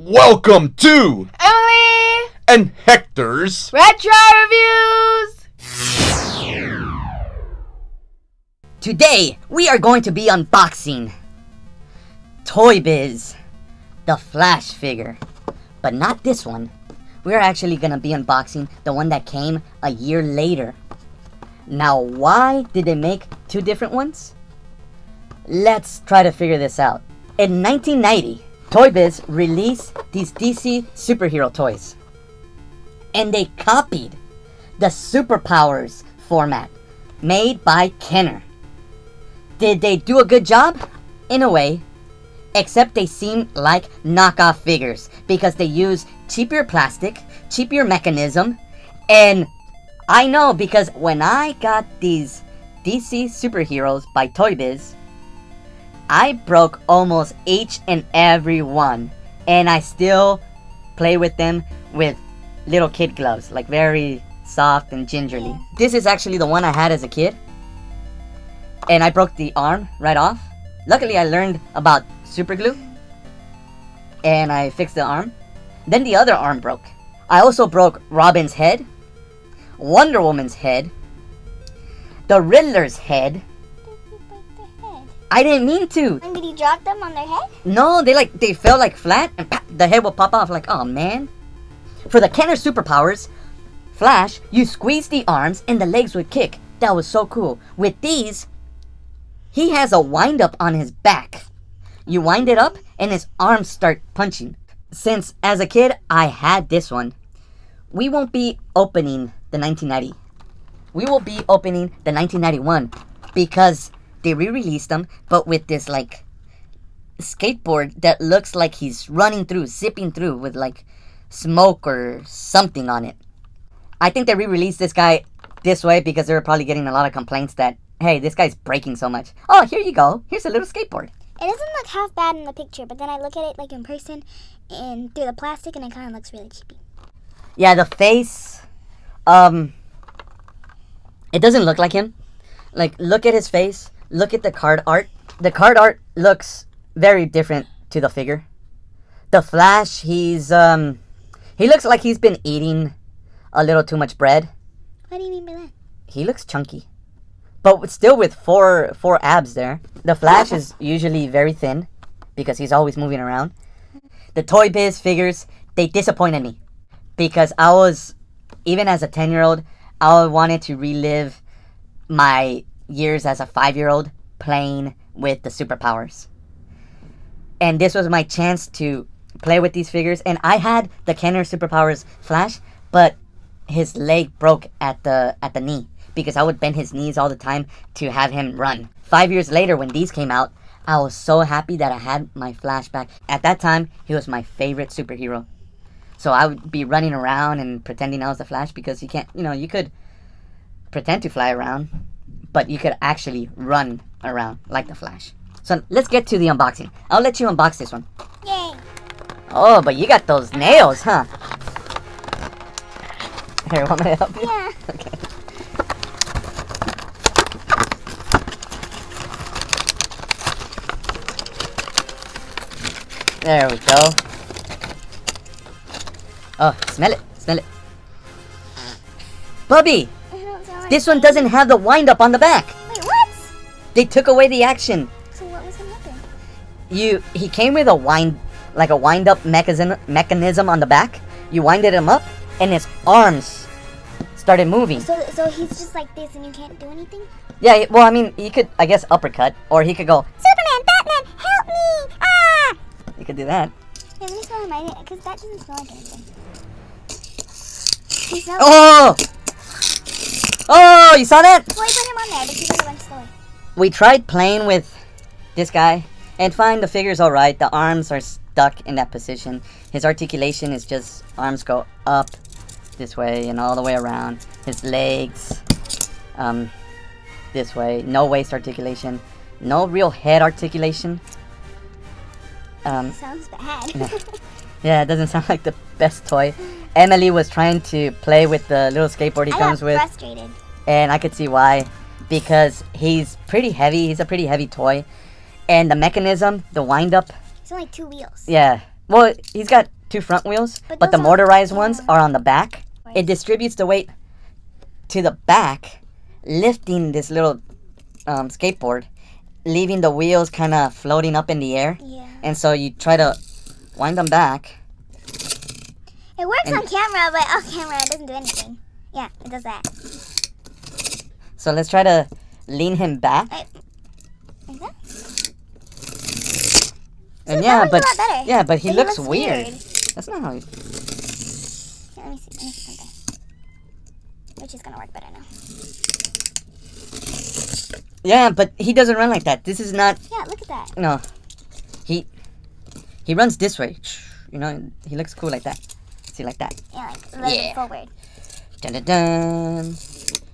Welcome to Emily and Hector's Retro Reviews! Today, we are going to be unboxing Toy Biz, the Flash figure. But not this one. We're actually going to be unboxing the one that came a year later. Now, why did they make two different ones? Let's try to figure this out. In 1990, Toy Biz released these DC superhero toys. And they copied the Superpowers format made by Kenner. Did they do a good job? In a way. Except they seem like knockoff figures because they use cheaper plastic, cheaper mechanism, and I know because when I got these DC superheroes by Toy Biz, I broke almost each and every one, and I still play with them with little kid gloves, like very soft and gingerly. This is actually the one I had as a kid, and I broke the arm right off. Luckily, I learned about super glue, and I fixed the arm. Then the other arm broke. I also broke Robin's head, Wonder Woman's head, the Riddler's head. I didn't mean to. And did you drop them on their head? No, they fell like flat, and the head will pop off like, oh man. For the Kenner Superpowers Flash, you squeeze the arms and the legs would kick. That was so cool. With these, he has a wind up on his back. You wind it up and his arms start punching. Since as a kid I had this one, we won't be opening the 1990. We will be opening the 1991 because they re-released them, but with this like skateboard that looks like he's running through, zipping through with like smoke or something on it. I think they re-released this guy this way because they were probably getting a lot of complaints that, hey, this guy's breaking so much. Oh, here you go. Here's a little skateboard. It doesn't look half bad in the picture, but then I look at it like in person and through the plastic and it kind of looks really cheapy. Yeah, the face, it doesn't look like him. Like, look at his face. Look at the card art. The card art looks very different to the figure. The Flash, he looks like he's been eating a little too much bread. What do you mean by that? He looks chunky. But still with four abs there. The Flash is usually very thin because he's always moving around. The Toy Biz figures, they disappointed me. Because I was, even as a 10-year-old, I wanted to relive my years as a 5-year-old playing with the superpowers. And this was my chance to play with these figures. And I had the Kenner Superpowers Flash, but his leg broke at the knee because I would bend his knees all the time to have him run. 5 years later, when these came out, I was so happy that I had my Flash back. At that time, he was my favorite superhero. So I would be running around and pretending I was the Flash because you can't, you could pretend to fly around, but you could actually run around like the Flash. So let's get to the unboxing. I'll let you unbox this one. Yay! Oh, but you got those nails, huh? Here, want me to help you? Yeah. Okay. There we go. Oh, smell it. Smell it. Bubby! This one doesn't have the wind up on the back. Wait, what? They took away the action. So what was gonna happen? He came with a wind up mechanism on the back. You winded him up and his arms started moving. So he's just like this and you can't do anything? Yeah, well, I mean, he could, I guess, uppercut, or he could go, Superman, Batman, help me! Ah! you could do that. Yeah, let me smell my name, because that doesn't smell like anything. He smells Oh! Oh, you saw that? Well, I put him on there, but he doesn't went slowly. We tried playing with this guy, and fine, the figure's alright. The arms are stuck in that position. His articulation is just, arms go up this way and all the way around. His legs, this way. No waist articulation. No real head articulation. Sounds bad. Yeah, it doesn't sound like the best toy. Emily was trying to play with the little skateboard he comes with. I got frustrated. And I could see why. Because he's pretty heavy. He's a pretty heavy toy. And the mechanism, the wind up. It's only 2 wheels. Yeah. Well, he's got 2 front wheels, But but the those are- motorized ones yeah. are on the back. Right. It distributes the weight to the back, lifting this little skateboard, leaving the wheels kind of floating up in the air. Yeah. And so you try to wind them back. It works And- on camera, but off camera it doesn't do anything. Yeah, it does that. So let's try to lean him back. Like that? And that yeah, one's a but lot better. yeah, but he But looks weird. weird. That's not how he... Yeah, let me see something. Which is gonna work better now. Yeah, but he doesn't run like that. This is not... Yeah, look at that. No. He runs this way. You know, he looks cool like that. See, like that. Yeah, like a little bit forward. Dun dun dun.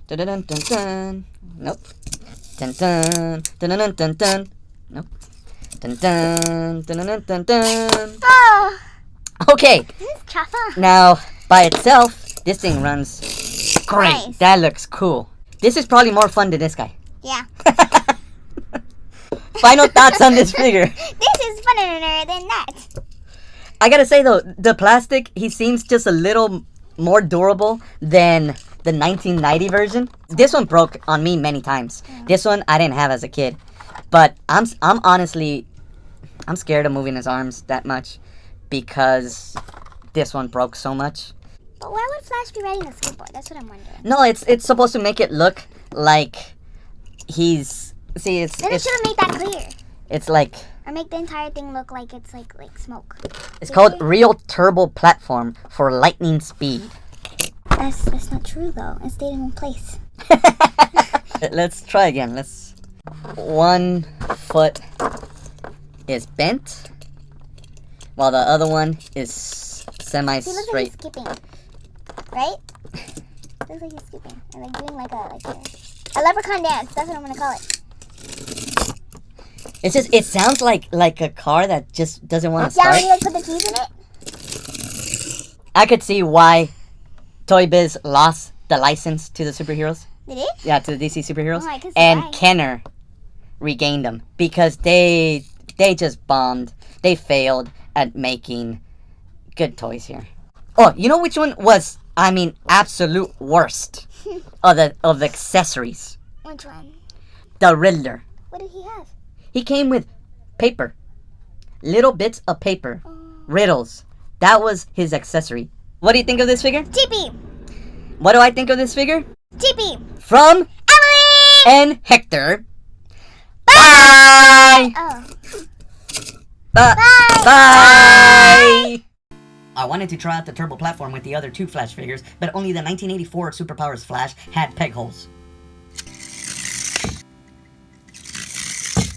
Dun dun dun dun dun. Nope. Dun dun dun dun dun dun dun. Nope. Dun dun dun dun dun dun. Oh, Okay, this is chafa. now by itself, this thing runs great. Nice. That looks cool. This is probably more fun than this guy. Yeah. Final thoughts on this figure. This is funner than that. I gotta say though, the plastic, he seems just a little more durable than the 1990 version. This one broke on me many times. This one I didn't have as a kid, but I'm honestly, I'm scared of moving his arms that much because this one broke so much. But why would Flash be riding a skateboard? That's what I'm wondering. No, it's supposed to make it look like he's see Then it it's should have made that clear. it's like Or make the entire thing look like it's like smoke. it's called Real Turbo Platform for lightning speed. That's not true though. It stayed in one place. Let's try again. One foot is bent, while the other one is He looks like semi-straight. he's skipping. Right? Looks like he's skipping. And like doing like a leprechaun dance. That's what I'm gonna call it. It's just it sounds like a car that just doesn't want to Yeah, when start. you like put the keys in it. I could see why Toy Biz lost the license to the superheroes. Did it? Yeah, to the DC superheroes. Oh, I could see And why. Kenner regained them because they just bombed. They failed at making good toys here. Oh, you know which one was absolute worst of the accessories? Which one? The Riddler. What did he have? He came with paper. Little bits of paper. Oh. Riddles. That was his accessory. What do you think of this figure? Chippy! What do I think of this figure? Chippy! From Emily! and Hector. Bye! Oh. Bye! Bye! Bye! I wanted to try out the turbo platform with the other 2 Flash figures, but only the 1984 Superpowers Flash had peg holes.